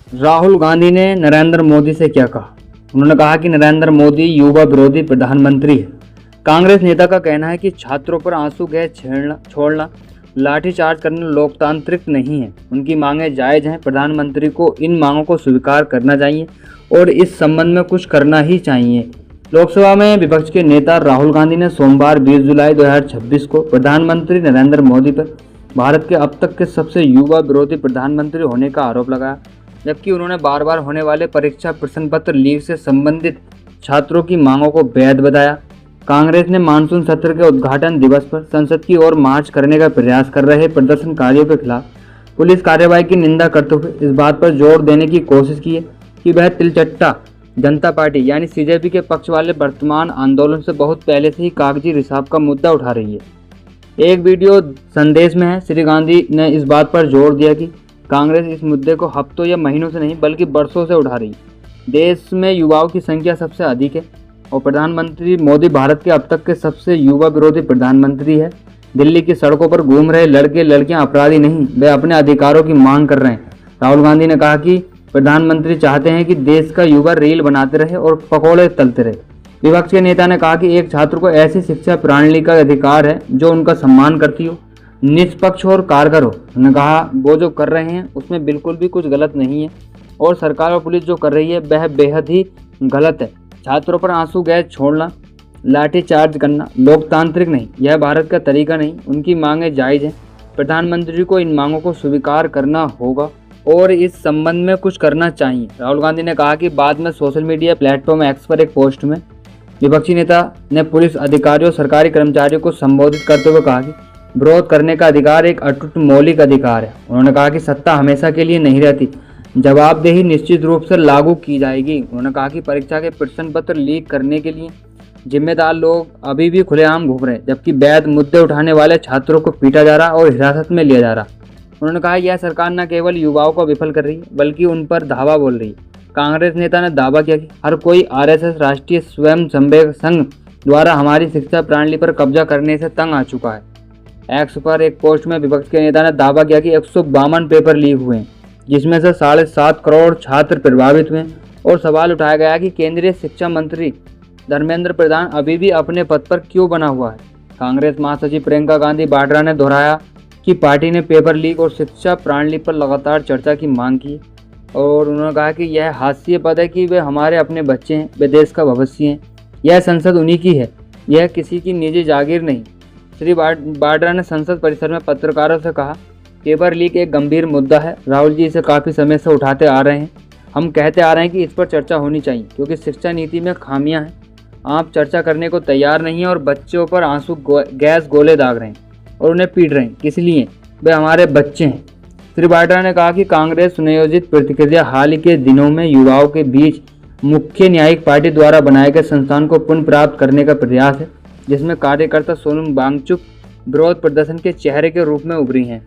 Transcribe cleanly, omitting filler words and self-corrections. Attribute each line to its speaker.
Speaker 1: राहुल गांधी ने नरेंद्र मोदी से क्या कहा? उन्होंने कहा कि नरेंद्र मोदी युवा विरोधी प्रधानमंत्री है। कांग्रेस नेता का कहना है कि छात्रों पर आंसू गैस छोड़ना, लाठीचार्ज करना लोकतांत्रिक नहीं है। उनकी मांगें जायज़ हैं। प्रधानमंत्री को इन मांगों को स्वीकार करना चाहिए और इस संबंध में कुछ करना ही चाहिए। लोकसभा में विपक्ष के नेता राहुल गांधी ने सोमवार 20 जुलाई 2026 को प्रधानमंत्री नरेंद्र मोदी पर भारत के अब तक के सबसे युवा विरोधी प्रधानमंत्री होने का आरोप लगाया, जबकि उन्होंने बार बार होने वाले परीक्षा प्रश्न पत्र लीक से संबंधित छात्रों की मांगों को वैध बताया। कांग्रेस ने मानसून सत्र के उद्घाटन दिवस पर संसद की ओर मार्च करने का प्रयास कर रहे प्रदर्शनकारियों के खिलाफ पुलिस कार्रवाई की निंदा करते हुए इस बात पर जोर देने की कोशिश की है कि वह तिलचट्टा जनता पार्टी यानी सीजेपी के पक्ष वाले वर्तमान आंदोलन से बहुत पहले से ही कागजी रिसाव का मुद्दा उठा रही है। एक वीडियो संदेश में है श्री गांधी ने इस बात पर जोर दिया कि कांग्रेस इस मुद्दे को हफ्तों या महीनों से नहीं बल्कि बरसों से उठा रही है। देश में युवाओं की संख्या सबसे अधिक है और प्रधानमंत्री मोदी भारत के अब तक के सबसे युवा विरोधी प्रधानमंत्री है। दिल्ली की सड़कों पर घूम रहे लड़के लड़कियां अपराधी नहीं, वे अपने अधिकारों की मांग कर रहे हैं। राहुल गांधी ने कहा कि प्रधानमंत्री चाहते हैं कि देश का युवा रील बनाते रहे और पकौड़े तलते रहे। विपक्ष के नेता ने कहा कि एक छात्र को ऐसी शिक्षा प्रणाली का अधिकार है जो उनका सम्मान करती हो, निष्पक्ष और कारगर हो। उन्होंने कहा वो जो कर रहे हैं उसमें बिल्कुल भी कुछ गलत नहीं है और सरकार और पुलिस जो कर रही है वह बेहद ही गलत है। छात्रों पर आंसू गैस छोड़ना, लाठीचार्ज करना लोकतांत्रिक नहीं, यह भारत का तरीका नहीं। उनकी मांगें जायज़ हैं। प्रधानमंत्री को इन मांगों को स्वीकार करना होगा और इस संबंध में कुछ करना चाहिए। राहुल गांधी ने कहा कि बाद में सोशल मीडिया प्लेटफॉर्म एक्स पर एक पोस्ट में विपक्षी नेता ने पुलिस अधिकारियों और सरकारी कर्मचारियों को संबोधित करते हुए कहा कि विरोध करने का अधिकार एक अटूट मौलिक अधिकार है। उन्होंने कहा कि सत्ता हमेशा के लिए नहीं रहती, जवाबदेही निश्चित रूप से लागू की जाएगी। उन्होंने कहा कि परीक्षा के प्रश्न पत्र लीक करने के लिए जिम्मेदार लोग अभी भी खुलेआम घूम रहे हैं, जबकि वैध मुद्दे उठाने वाले छात्रों को पीटा जा रहा और हिरासत में लिया जा रहा। उन्होंने कहा यह सरकार न केवल युवाओं को विफल कर रही है बल्कि उन पर धावा बोल रही है। कांग्रेस नेता ने दावा किया कि हर कोई आरएसएस राष्ट्रीय स्वयंसेवक संघ द्वारा हमारी शिक्षा प्रणाली पर कब्जा करने से तंग आ चुका है। एक्स पर एक पोस्ट में विपक्ष के नेता ने दावा किया कि 152 पेपर लीक हुए हैं, जिसमें से 7.5 करोड़ छात्र प्रभावित हुए और सवाल उठाया गया कि केंद्रीय शिक्षा मंत्री धर्मेंद्र प्रधान अभी भी अपने पद पर क्यों बना हुआ है। कांग्रेस महासचिव प्रियंका गांधी वाड्रा ने दोहराया कि पार्टी ने पेपर लीक और शिक्षा प्रणाली पर लगातार चर्चा की मांग की और उन्होंने कहा कि यह हास्यास्पद है कि वे हमारे अपने बच्चे हैं, वे देश का भविष्य हैं, यह संसद उन्हीं की है, यह किसी की निजी जागीर नहीं। श्री वाड्रा ने संसद परिसर में पत्रकारों से कहा पेपर लीक एक गंभीर मुद्दा है, राहुल जी इसे काफ़ी समय से उठाते आ रहे हैं। हम कहते आ रहे हैं कि इस पर चर्चा होनी चाहिए क्योंकि शिक्षा नीति में खामियां हैं। आप चर्चा करने को तैयार नहीं हैं और बच्चों पर आंसू गैस गोले दाग रहे हैं और उन्हें पीट रहे हैं, किस लिए? वे हमारे बच्चे हैं। श्री वाड्रा ने कहा कि कांग्रेस सुनियोजित प्रतिक्रिया हाल के दिनों में युवाओं के बीच मुख्य न्यायिक पार्टी द्वारा बनाए गए संस्थान को पुनः प्राप्त करने का प्रयास है, जिसमें कार्यकर्ता सोनम वांगचुक विरोध प्रदर्शन के चेहरे के रूप में उभरी हैं।